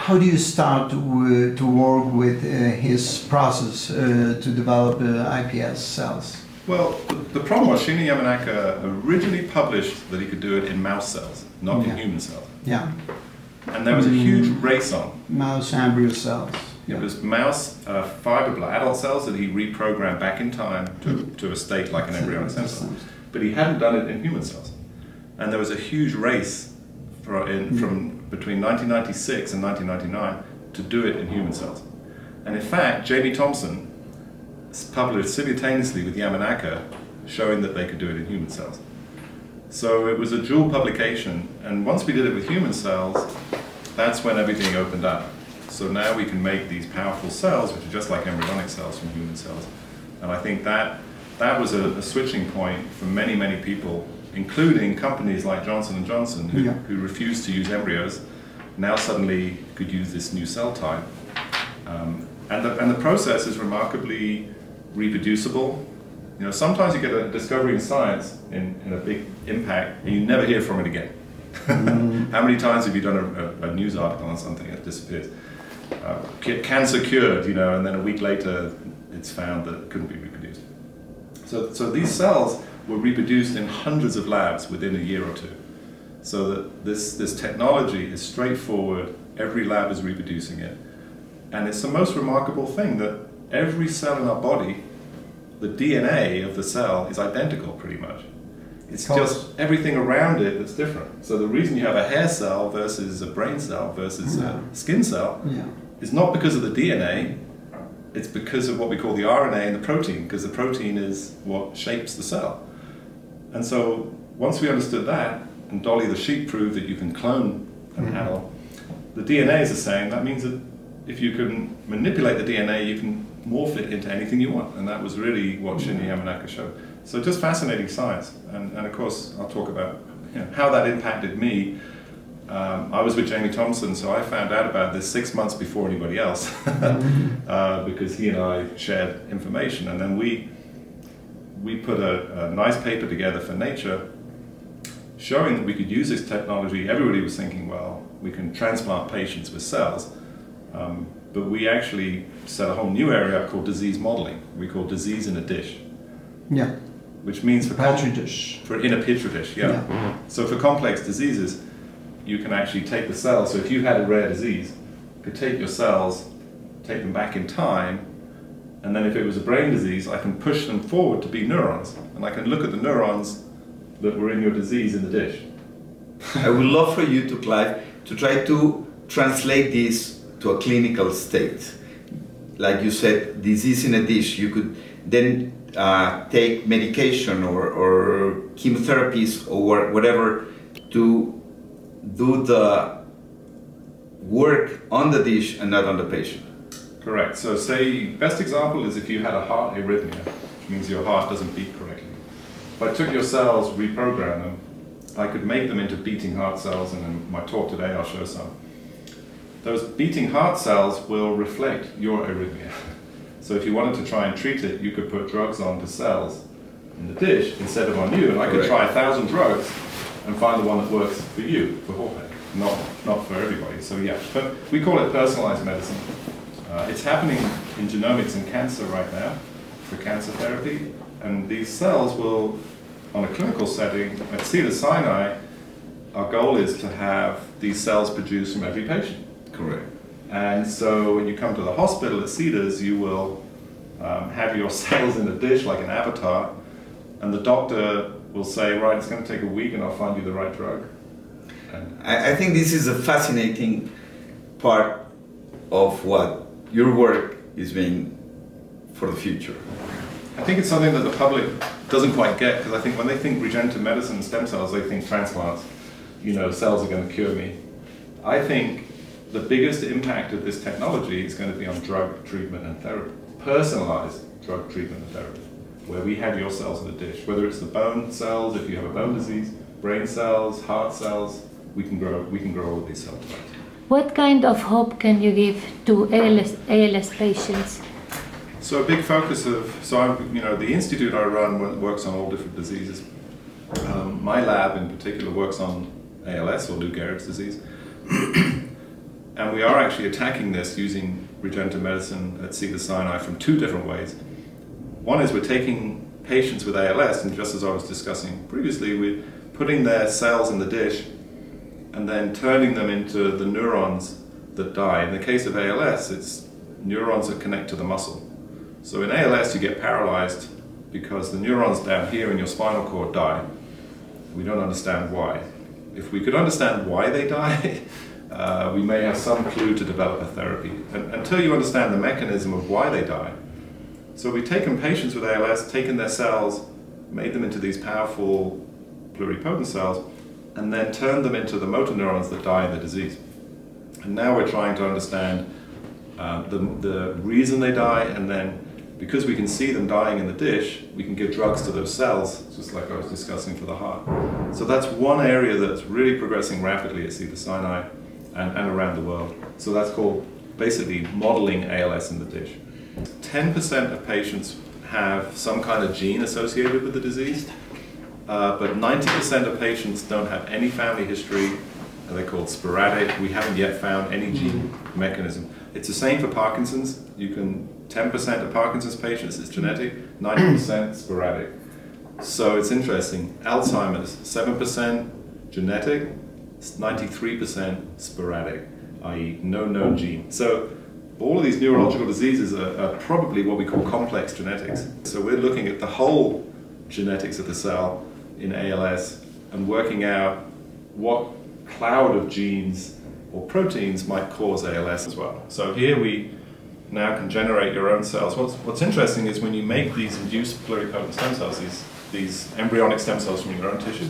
how do you start to work with his process to develop iPS cells? Well, the problem was Shinya Yamanaka originally published that he could do it in mouse cells, not in human cells. Yeah. And there was a huge race on. Mouse embryo cells. It was mouse fibroblast adult cells that he reprogrammed back in time to a state like an embryonic stem cell. But he hadn't done it in human cells. And there was a huge race from between 1996 and 1999 to do it in human cells. And in fact, Jamie Thompson published simultaneously with Yamanaka showing that they could do it in human cells. So it was a dual publication, and once we did it with human cells, that's when everything opened up. So now we can make these powerful cells, which are just like embryonic cells from human cells. And I think that was a switching point for many, many people, including companies like Johnson & Johnson, who refused to use embryos, now suddenly could use this new cell type. And the process is remarkably reproducible. You know, sometimes you get a discovery in science in a big impact, and you never hear from it again. How many times have you done a news article on something that disappears? Cancer cured, you know, and then a week later it's found that it couldn't be reproduced. So these cells were reproduced in hundreds of labs within a year or two. So that this technology is straightforward, every lab is reproducing it. And it's the most remarkable thing that every cell in our body, the DNA of the cell is identical pretty much. It's just everything around it that's different. So the reason you have a hair cell versus a brain cell versus a skin cell is not because of the DNA, it's because of what we call the RNA and the protein, because the protein is what shapes the cell. And so once we understood that, and Dolly the sheep proved that you can clone an animal, the DNA is the same. That means that if you can manipulate the DNA, you can morph it into anything you want. And that was really what Shinya Yamanaka showed. So just fascinating science. And of course, I'll talk about how that impacted me. I was with Jamie Thompson, so I found out about this 6 months before anybody else, because he and I shared information. And then we put a nice paper together for Nature, showing that we could use this technology. Everybody was thinking, well, we can transplant patients with cells. But we actually set a whole new area up called disease modeling. We call disease in a dish. Yeah. Which means in a petri dish, So for complex diseases, you can actually take the cells. So if you had a rare disease, you could take your cells, take them back in time, and then if it was a brain disease, I can push them forward to be neurons, and I can look at the neurons that were in your disease in the dish. I would love for you to, Clive, to try to translate this to a clinical state. Like you said, disease in a dish. You could then take medication or chemotherapies or whatever to do the work on the dish and not on the patient. Correct. So say, best example is if you had a heart arrhythmia, which means your heart doesn't beat correctly. If I took your cells, reprogram them, I could make them into beating heart cells, and in my talk today I'll show some. Those beating heart cells will reflect your arrhythmia. So if you wanted to try and treat it, you could put drugs onto cells in the dish instead of on you, and I could try 1,000 drugs and find the one that works for you, for Jorge, not for everybody. So yeah, but we call it personalized medicine. It's happening in genomics and cancer right now, for cancer therapy, and these cells will, on a clinical setting, at Cedar-Sinai, our goal is to have these cells produced from every patient. Correct. And so when you come to the hospital at Cedars, you will have your cells in a dish like an avatar, and the doctor will say, right, it's going to take a week and I'll find you the right drug. And I think this is a fascinating part of what your work is being for the future. I think it's something that the public doesn't quite get, because I think when they think regenerative medicine and stem cells, they think transplants, you know, cells are going to cure me. I think the biggest impact of this technology is going to be on drug treatment and therapy, personalized drug treatment and therapy, where we have your cells in a dish, whether it's the bone cells, if you have a bone disease, brain cells, heart cells, we can grow all of these cell types. What kind of hope can you give to ALS patients? So a big focus of, the institute I run works on all different diseases. My lab in particular works on ALS, or Lou Gehrig's disease. And we are actually attacking this using regenerative medicine at Cedar-Sinai from two different ways. One is we're taking patients with ALS, and just as I was discussing previously, we're putting their cells in the dish and then turning them into the neurons that die. In the case of ALS, it's neurons that connect to the muscle. So in ALS, you get paralyzed because the neurons down here in your spinal cord die. We don't understand why. If we could understand why they die, we may have some clue to develop a therapy. And until you understand the mechanism of why they die. So we've taken patients with ALS, taken their cells, made them into these powerful pluripotent cells, and then turned them into the motor neurons that die in the disease. And now we're trying to understand the reason they die, and then because we can see them dying in the dish, we can give drugs to those cells, just like I was discussing for the heart. So that's one area that's really progressing rapidly at Cedar-Sinai and around the world. So that's called basically modeling ALS in the dish. 10% of patients have some kind of gene associated with the disease, but 90% of patients don't have any family history. They're called sporadic. We haven't yet found any gene mechanism. It's the same for Parkinson's. 10% of Parkinson's patients is genetic, 90% sporadic. So it's interesting. Alzheimer's, 7% genetic, 93% sporadic, i.e. no known gene. So all of these neurological diseases are probably what we call complex genetics. So we're looking at the whole genetics of the cell in ALS and working out what cloud of genes or proteins might cause ALS as well. So here we now can generate your own cells. What's interesting is when you make these induced pluripotent stem cells, these embryonic stem cells from your own tissue,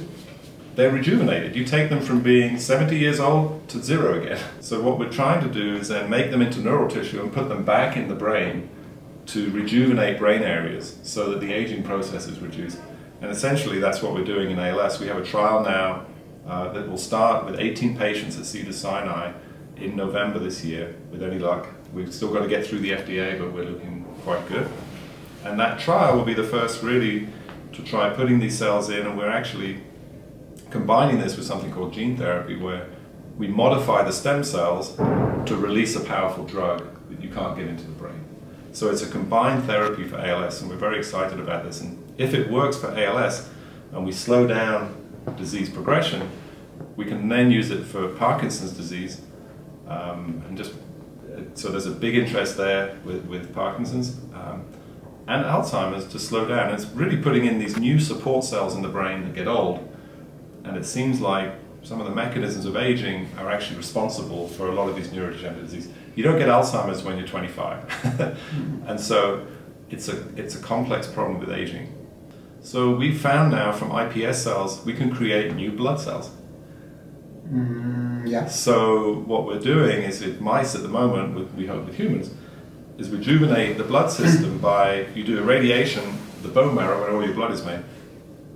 they're rejuvenated. You take them from being 70 years old to 0 again. So what we're trying to do is then make them into neural tissue and put them back in the brain to rejuvenate brain areas so that the aging process is reduced. And essentially that's what we're doing in ALS. We have a trial now that will start with 18 patients at Cedar-Sinai in November this year, with any luck. We've still got to get through the FDA, but we're looking quite good. And that trial will be the first really to try putting these cells in, and we're actually combining this with something called gene therapy, where we modify the stem cells to release a powerful drug that you can't get into the brain. So it's a combined therapy for ALS, and we're very excited about this. And if it works for ALS, and we slow down disease progression, we can then use it for Parkinson's disease, so there's a big interest there with Parkinson's and Alzheimer's to slow down. It's really putting in these new support cells in the brain that get old, and it seems like some of the mechanisms of aging are actually responsible for a lot of these neurodegenerative diseases. You don't get Alzheimer's when you're 25, and so it's a complex problem with aging. So we've found now from iPS cells we can create new blood cells. Yeah. So what we're doing is with mice at the moment, we hope with humans, is rejuvenate the blood system by, you do irradiation, the bone marrow where all your blood is made,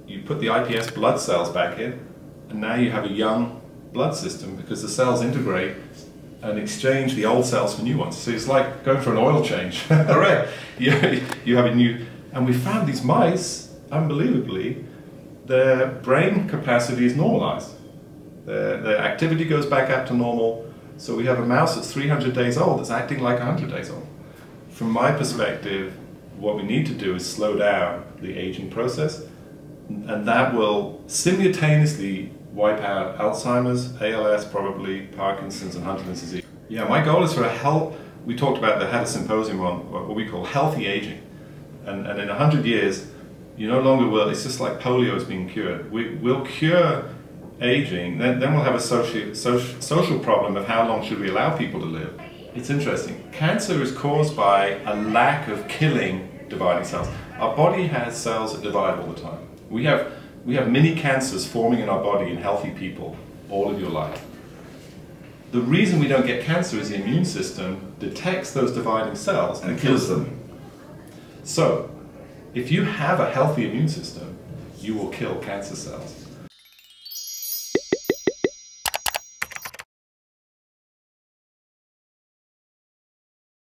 you put the iPS blood cells back in, and now you have a young blood system because the cells integrate and exchange the old cells for new ones. So it's like going for an oil change. Correct. You have a new, and we found these mice, unbelievably, their brain capacity is normalized. Their activity goes back up to normal. So we have a mouse that's 300 days old that's acting like 100 days old. From my perspective, what we need to do is slow down the aging process, and that will simultaneously wipe out Alzheimer's, ALS, probably Parkinson's, and Huntington's disease. Yeah, my goal is for a health. We talked about had a symposium on what we call healthy aging, and in 100 years, you no longer will. It's just like polio is being cured. We'll cure aging, then we'll have a social problem of how long should we allow people to live. It's interesting. Cancer is caused by a lack of killing dividing cells. Our body has cells that divide all the time. We have mini cancers forming in our body in healthy people all of your life. The reason we don't get cancer is the immune system detects those dividing cells and kills them. So, if you have a healthy immune system, you will kill cancer cells.